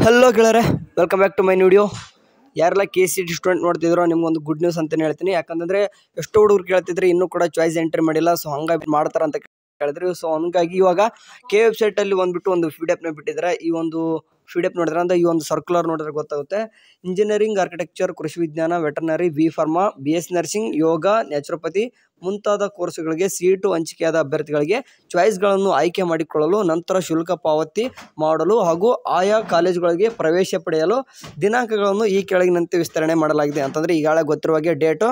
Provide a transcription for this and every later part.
Hello ಗೆಳೆಯರೆ, welcome back to my video. ಯಾರೆಲ್ಲ KCET student ನೋಡ್ತಿದ್ರೋ ನಿಮ್ಗೊಂದು ಗುಡ್ ನ್ಯೂಸ್ ಅಂತಲೇ ಹೇಳ್ತೀನಿ. ಯಾಕಂತಂದರೆ ಎಷ್ಟೋ ಹುಡುಗರು ಕೇಳ್ತಿದ್ರೆ ಇನ್ನೂ ಕೂಡ ಚಾಯ್ಸ್ ಎಂಟ್ರಿ ಮಾಡಿಲ್ಲ. ಸೊ ಹಂಗಾಗಿ ಮಾಡ್ತಾರಂತ ಕೇಳಿದ್ರು. ಸೊ ಹಂಗಾಗಿ ಇವಾಗ ಕೆ ವೆಬ್ಸೈಟಲ್ಲಿ ಬಂದುಬಿಟ್ಟು ಒಂದು PDF ಬಿಟ್ಟಿದ್ದಾರೆ. ಈ ಒಂದು PDF ನೋಡಿದ್ರೆ ಅಂದರೆ ಈ ಒಂದು ಸರ್ಕ್ಯುಲರ್ ನೋಡಿದ್ರೆ ಗೊತ್ತಾಗುತ್ತೆ. ಇಂಜಿನಿಯರಿಂಗ್, ಆರ್ಕಿಟೆಕ್ಚರ್, ಕೃಷಿ ವಿಜ್ಞಾನ, ವೆಟರ್ನರಿ, B.Pharma, BS ನರ್ಸಿಂಗ್, ಯೋಗ, ನ್ಯಾಚುರೋಪತಿ ಮುಂತಾದ ಕೋರ್ಸುಗಳಿಗೆ ಸೀಟು ಹಂಚಿಕೆಯಾದ ಅಭ್ಯರ್ಥಿಗಳಿಗೆ ಚಾಯ್ಸ್ಗಳನ್ನು ಆಯ್ಕೆ ಮಾಡಿಕೊಳ್ಳಲು, ನಂತರ ಶುಲ್ಕ ಪಾವತಿ ಮಾಡಲು ಹಾಗೂ ಆಯಾ ಕಾಲೇಜುಗಳಿಗೆ ಪ್ರವೇಶ ಪಡೆಯಲು ದಿನಾಂಕಗಳನ್ನು ಈ ಕೆಳಗಿನಂತೆ ವಿಸ್ತರಣೆ ಮಾಡಲಾಗಿದೆ. ಅಂತಂದರೆ ಈಗಾಗಲೇ ಗೊತ್ತಿರುವ ಹಾಗೆ ಡೇಟು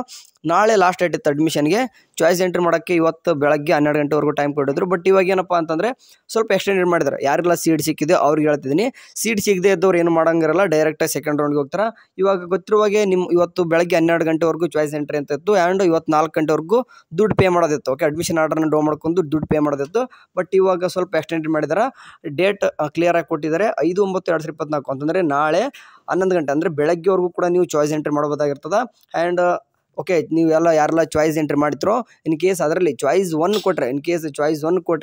ನಾಳೆ ಲಾಸ್ಟ್ ಡೇಟ್ ಇತ್ತು ಅಡ್ಮಿಷನ್ಗೆ. ಚಾಯ್ಸ್ ಎಂಟ್ರಿ ಮಾಡೋಕ್ಕೆ ಇವತ್ತು ಬೆಳಗ್ಗೆ 12 ಗಂಟೆವರೆಗೂ ಟೈಮ್ ಕೊಟ್ಟಿದ್ರು. ಬಟ್ ಇವಾಗ ಏನಪ್ಪ ಅಂತಂದರೆ ಸ್ವಲ್ಪ ಎಕ್ಸ್ಟೆಂಡೆಡ್ ಮಾಡಿದ್ದಾರೆ. ಯಾರೆಲ್ಲ ಸೀಟ್ ಸಿಕ್ಕಿದೆ ಅವ್ರಿಗೆ ಹೇಳ್ತಿದ್ದೀನಿ. ಸೀಟ್ ಸಿಗದೆ ಇದ್ದವ್ರು ಏನು ಮಾಡೋಂಗಿರಲ್ಲ, ಡೈರೆಕ್ಟಾಗಿ ಸೆಕೆಂಡ್ ರೌಂಡ್ಗೆ ಹೋಗ್ತಾರೆ. ಇವಾಗ ಗೊತ್ತಿರುವಾಗೆ ಇವತ್ತು ಬೆಳಗ್ಗೆ 12 ಗಂಟೆವರೆಗೂ ಚಾಯ್ಸ್ ಎಂಟ್ರಿ ಅಂತ ಇತ್ತು. ಆ್ಯಂಡ್ ಇವತ್ತು 4 ಗಂಟೆವರೆಗೂ ದುಡ್ಡು ಪೇ ಮಾಡೋದಿತ್ತು. ಓಕೆ, ಅಡ್ಮಿಷನ್ ಆರ್ಡರ್ನ ಡೌನ್ ಮಾಡ್ಕೊಂಡು ದುಡ್ಡು ಪೇ ಮಾಡೋದಿತ್ತು. ಬಟ್ ಇವಾಗ ಸ್ವಲ್ಪ ಎಕ್ಸ್ಟೆಂಡ್ ಮಾಡಿದ್ದಾರೆ. ಡೇಟ್ ಕ್ಲಿಯರಾಗಿ ಕೊಟ್ಟಿದ್ದಾರೆ. 5/9/2024 ಅಂತಂದರೆ ನಾಳೆ 11 ಗಂಟೆ ಅಂದರೆ ಬೆಳಗ್ಗೆವರೆಗೂ ಕೂಡ ನೀವು ಚಾಯ್ಸ್ ಎಂಟ್ರಿ ಮಾಡ್ಬೋದಾಗಿರ್ತದೆ. ಆ್ಯಂಡ್ ಓಕೆ, ನೀವೆಲ್ಲ ಯಾರೆಲ್ಲ ಚಾಯ್ಸ್ ಎಂಟ್ರಿ ಮಾಡ್ತಿರೋ, ಇನ್ ಕೇಸ್ ಅದರಲ್ಲಿ ಚಾಯ್ಸ್ 1 ಕೊಟ್ಟರೆ,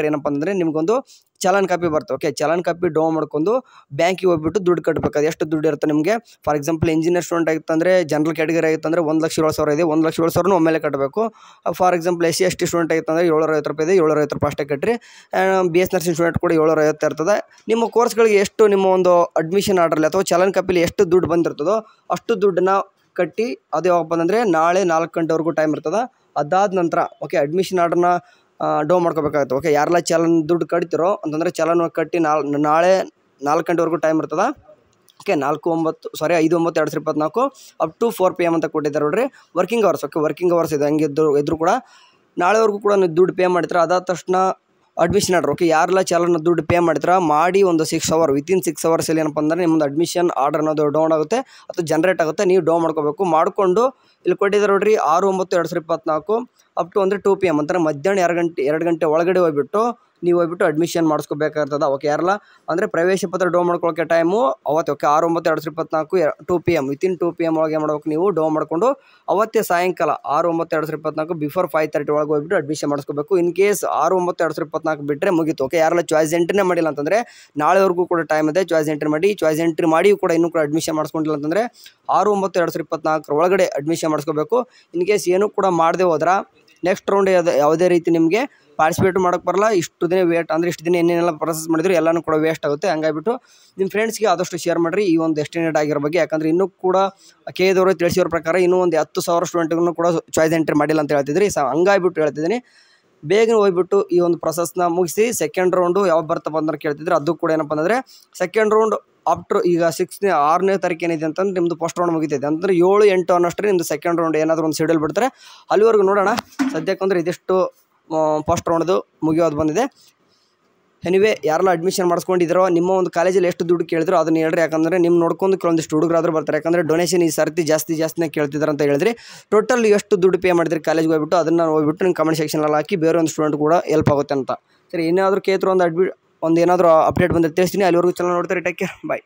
ಏನಪ್ಪ ಅಂದರೆ ನಿಮಗೊಂದು ಚಲನ್ ಕಾಪಿ ಬರ್ತದೆ. ಓಕೆ, ಚಲನ್ ಕಾಪಿ ಡೌನ್ ಮಾಡ್ಕೊಂಡು ಬ್ಯಾಂಕಿಗೆ ಹೋಗ್ಬಿಟ್ಟು ದುಡ್ಡು ಕಟ್ಟಬೇಕು. ಅದು ಎಷ್ಟು ದುಡ್ಡು ಇರುತ್ತೆ ನಿಮಗೆ? ಫಾರ್ ಎಕ್ಸಾಂಪಲ್ ಇಂಜಿನಿಯರ್ ಸ್ಟೂಡೆಂಟ್ ಆಗಿತ್ತಂದರೆ, ಜನರಲ್ ಕ್ಯಾಟಗರಿ ಆಗಿತ್ತಂದರೆ 1,07,000 ಇದೆ. 1,07,000 ಒಮ್ಮೆಲೆ ಕಟ್ಟಬೇಕು. ಫಾರ್ ಎಕ್ಸಾಂಪಲ್ SC/ST ಸ್ಟೂಡೆಂಟ್ ಆಗಿತ್ತಂದರೆ 750 ರೂಪಾಯಿ ಇದೆ. 750 ರೂಪಾಯಿ ಅಷ್ಟೇ ಕಟ್ಟಿರಿ. BS ನರ್ಸಿಂಗ್ ಸ್ಟೂಡೆಂಟ್ ಕೂಡ 750 ಇರ್ತದೆ. ನಿಮ್ಮ ಕೋರ್ಸ್ಗಳಿಗೆ ಎಷ್ಟು ನಿಮ್ಮ ಒಂದು ಅಡ್ಮಿಷನ್ ಆರ್ಡ್ರಲ್ಲಿ ಅಥವಾ ಚಲನ್ ಕಾಪಿಲಿ ಎಷ್ಟು ದುಡ್ಡು ಬಂದಿರ್ತದೋ ಅಷ್ಟು ದುಡ್ಡನ್ನ ಕಟ್ಟಿ, ಅದು ಯಾವಪ್ಪ ಅಂದರೆ ನಾಳೆ 4 ಗಂಟೆವರೆಗೂ ಟೈಮ್ ಇರ್ತದೆ. ಅದಾದ ನಂತರ ಓಕೆ ಅಡ್ಮಿಷನ್ ಆರ್ಡ್ರನ್ನ ಡೌನ್ ಮಾಡ್ಕೋಬೇಕಾಗುತ್ತೆ. ಓಕೆ, ಯಾರೆಲ್ಲ ಚಲನ್ ದುಡ್ಡು ಕಟ್ತಿರೋ ಅಂತಂದರೆ ಚಲನ್ ಕಟ್ಟಿ ನಾಳೆ 4 ಗಂಟೆವರೆಗೂ ಟೈಮ್ ಇರ್ತದೆ. ಓಕೆ, 5/9/2024 ಅಪ್ ಟು 4 PM ಅಂತ ಕೊಟ್ಟಿದ್ದಾರೆ ನೋಡ್ರಿ. Working hours. Okay, working hours ಇದೆ. ಹಂಗೆ ಇದ್ರು ಕೂಡ ನಾಳೆವರೆಗೂ ಕೂಡ ನೀವು ದುಡ್ಡು ಪೇ ಮಾಡ್ತೀರಾ. ಅದಾದ ತಕ್ಷಣ ಅಡ್ಮಿಷನ್ ಆರ್ಡ್ರ್. ಓಕೆ, ಯಾರೆಲ್ಲ ಚಾಲನ ದುಡ್ಡು ಪೇ ಮಾಡ್ತೀರಾ ಮಾಡಿ ಒಂದು 6 ಅವರ್ ವಿತಿನ್ 6 ಅವರ್ಸಲ್ಲಿ ಏನಪ್ಪ ಅಂದರೆ ನಿಮ್ಮದು ಅಡ್ಮಿಷನ್ ಆರ್ಡರ್ ಅನ್ನೋದು ಡೌನ್ ಆಗುತ್ತೆ ಅಥವಾ ಜನರೇಟ್ ಆಗುತ್ತೆ. ನೀವು ಡೌನ್ ಮಾಡ್ಕೋಬೇಕು. ಮಾಡಿಕೊಂಡು ಇಲ್ಲಿ ಕೊಟ್ಟಿದ್ದಾರೆ ನೋಡ್ರಿ 6/9/2024 ಅಪ್ ಟು ಅಂದರೆ 2 PM ಅಂತಾರೆ ಮಧ್ಯಾಹ್ನ 2 ಗಂಟೆ ಒಳಗಡೆ ಹೋಗ್ಬಿಟ್ಟು ಅಡ್ಮಿಷನ್ ಮಾಡಿಸ್ಕೋಬೇಕಾಗ್ತದೆ. ಓಕೆ, ಯಾರಲ್ಲ ಅಂದರೆ ಪ್ರವೇಶ ಪತ್ರ ಡೌನ್ ಮಾಡ್ಕೊಳ್ಳೋಕ್ಕೆ ಟೈಮು ಅವತ್ತು. ಓಕೆ, 6/9/2024 2 PM ವಿತಿನ್ 2 PM ಒಳಗೆ ಮಾಡಬೇಕು. ನೀವು ಡೌನ್ ಮಾಡಿಕೊಂಡು ಅವತ್ತೇ ಸಾಯಂಕಾಲ 6/9/2024 ಬಿಫೋರ್ 5:30 ಒಳಗೆ ಹೋಗ್ಬಿಟ್ಟು ಅಡ್ಮಿಷನ್ ಮಾಡಿಸ್ಕೋಬೇಕು. ಇನ್ ಕೇಸ್ 6/9/2024 ಬಿಟ್ಟರೆ ಮುಗೀತು. ಓಕೆ, ಯಾರೆಲ್ಲ ಚಾಯ್ಸ್ ಎಂಟ್ರಿನೇ ಮಾಡಿಲ್ಲ ಅಂತಂದರೆ ನಾಳೆವರೆಗೂ ಕೂಡ ಟೈಮ್ ಇದೆ. ಚಾಯ್ಸ್ ಎಂಟ್ರಿ ಮಾಡಿ ಕೂಡ ಇನ್ನೂ ಕೂಡ ಅಡ್ಮಿಷನ್ ಮಾಡಿಸ್ಕೊಂಡಿಲ್ಲ ಅಂತಂದರೆ 6/9/2024 ಒಳಗಡೆ ಅಡ್ಮಿಷನ್ ಮಾಡಿಸ್ಕೋಬೇಕು. ಇನ್ ಕೇಸ್ ಏನೂ ಕೂಡ ಮಾಡದೆ ಹೋದ್ರೆ ನೆಕ್ಸ್ಟ್ ರೌಂಡ್ ಯಾವುದೇ ರೀತಿ ನಿಮಗೆ ಪಾರ್ಟಿಸಿಪೇಟ್ ಮಾಡೋಕ್ಕೆ ಬರಲ್ಲ. ಇಷ್ಟು ದಿನ ಇಷ್ಟು ದಿನ ಏನೇನೆಲ್ಲ ಪ್ರೊಸೆಸ್ ಮಾಡಿದ್ರು ಎಲ್ಲನೂ ಕೂಡ ವೇಸ್ಟ್ ಆಗುತ್ತೆ. ಹಂಗಾಗಿಬಿಟ್ಟು ನಿಮ್ಮ ಫ್ರೆಂಡ್ಸ್ಗೆ ಆದಷ್ಟು ಶೇರ್ ಮಾಡಿರಿ ಈ ಒಂದು ಎಕ್ಸ್ಟೆಂಡೆಡ್ ಆಗಿರೋ ಬಗ್ಗೆ. ಯಾಕಂದರೆ ಇನ್ನೂ ಕೂಡ KEದವರು ತಿಳಿಸಿರೋ ಪ್ರಕಾರ ಇನ್ನೂ ಒಂದು 10,000 ಸ್ಟೂಡೆಂಟ್ಗೂ ಕೂಡ ಚಾಯ್ಸ್ ಎಂಟ್ರಿ ಮಾಡಿಲ್ಲ ಅಂತ ಹೇಳ್ತಿದ್ರಿ. ಹಂಗಾಗಿಬಿಟ್ಟು ಹೇಳ್ತಿದ್ದೀನಿ, ಬೇಗನೆ ಹೋಗ್ಬಿಟ್ಟು ಈ ಒಂದು ಪ್ರೊಸೆಸ್ನ ಮುಗಿಸಿ ಸೆಕೆಂಡ್ ರೌಂಡು ಯಾವಾಗ ಬರ್ತಪ್ಪ ಅಂದ್ರೆ ಕೇಳ್ತಿದ್ರೆ, ಅದು ಕೂಡ ಏನಪ್ಪ ಅಂದರೆ ಸೆಕೆಂಡ್ ರೌಂಡ್ ಆಫ್ಟರ್ ಈಗ 6ನೇ ತಾರೀಕು ಏನಿದೆ ಅಂತಂದ್ರೆ ನಿಮ್ಮದು ಫಸ್ಟ್ ರೌಂಡ್ ಮುಗಿತೈತೆ. ಅಂದರೆ 7, 8 ಅನ್ನೋಷ್ಟೇ ನಿಮ್ಮದು ಸೆಕೆಂಡ್ ರೌಂಡ್ ಏನಾದರೂ ಒಂದು ಶೆಡ್ಯೂಲ್ ಬಿಡ್ತಾರೆ. ಅಲ್ಲಿವರೆಗೂ ನೋಡೋಣ. ಸದ್ಯಕ್ಕಂದ್ರೆ ಇದಿಷ್ಟು ಫಸ್ಟ್ ರೌಂಡ್ದು ಮುಗಿಯೋದು ಬಂದಿದೆ. ಎನಿವೇ, ಯಾರೆಲ್ಲ ಅಡ್ಮಿಷನ್ ಮಾಡಿಸ್ಕೊಂಡಿದ್ದಾರೋ ನಿಮ್ಮ ಒಂದು ಕಾಲೇಜಲ್ಲಿ ಎಷ್ಟು ದುಡ್ಡು ಕೇಳಿದ್ರು ಅದನ್ನು ಹೇಳ್ರಿ. ಯಾಕಂದರೆ ನಿಮ್ಮ ನೋಡ್ಕೊಂಡು ಕೆಲವೊಂದಿಷ್ಟು ಹುಡುಗರಾದರೂ ಬರ್ತಾರೆ. ಯಾಕಂದರೆ ಡೊನೇಷನ್ ಈ ಸರ್ತಿ ಜಾಸ್ತಿನೇ ಕೇಳ್ತಿದ್ದಾರೆ ಅಂತ ಹೇಳಿದ್ರಿ. ಟೋಟಲ್ ಎಷ್ಟು ದುಡ್ಡು ಪೇ ಮಾಡಿದ್ರಿ ಕಾಲೇಜ್ಗೆ ಹೋಗ್ಬಿಟ್ಟು ಅದನ್ನು ಹೋಗ್ಬಿಟ್ಟು ನಿಮ್ಮ ಕಮೆಂಟ್ ಸೆಕ್ಷನಲ್ಲಿ ಹಾಕಿ ಬೇರೆ ಒಂದು ಸ್ಟೂಡೆಂಟ್ ಕೂಡ ಹೆಲ್ಪ್ ಆಗುತ್ತೆ ಅಂತ. ಸರಿ, ಏನಾದರೂ ಕೇಳಿದ್ರು ಒಂದು ಏನಾದರೂ ಅಪ್ಡೇಟ್ ಬಂದರೆ ತಿಳಿಸ್ತೀನಿ. ಅಲ್ಲಿವರೆಗೂ ಚೆನ್ನಾಗಿ ನೋಡ್ತಾರೆ. ಟೇಕ್ ಕೇರ್, ಬಾಯ್.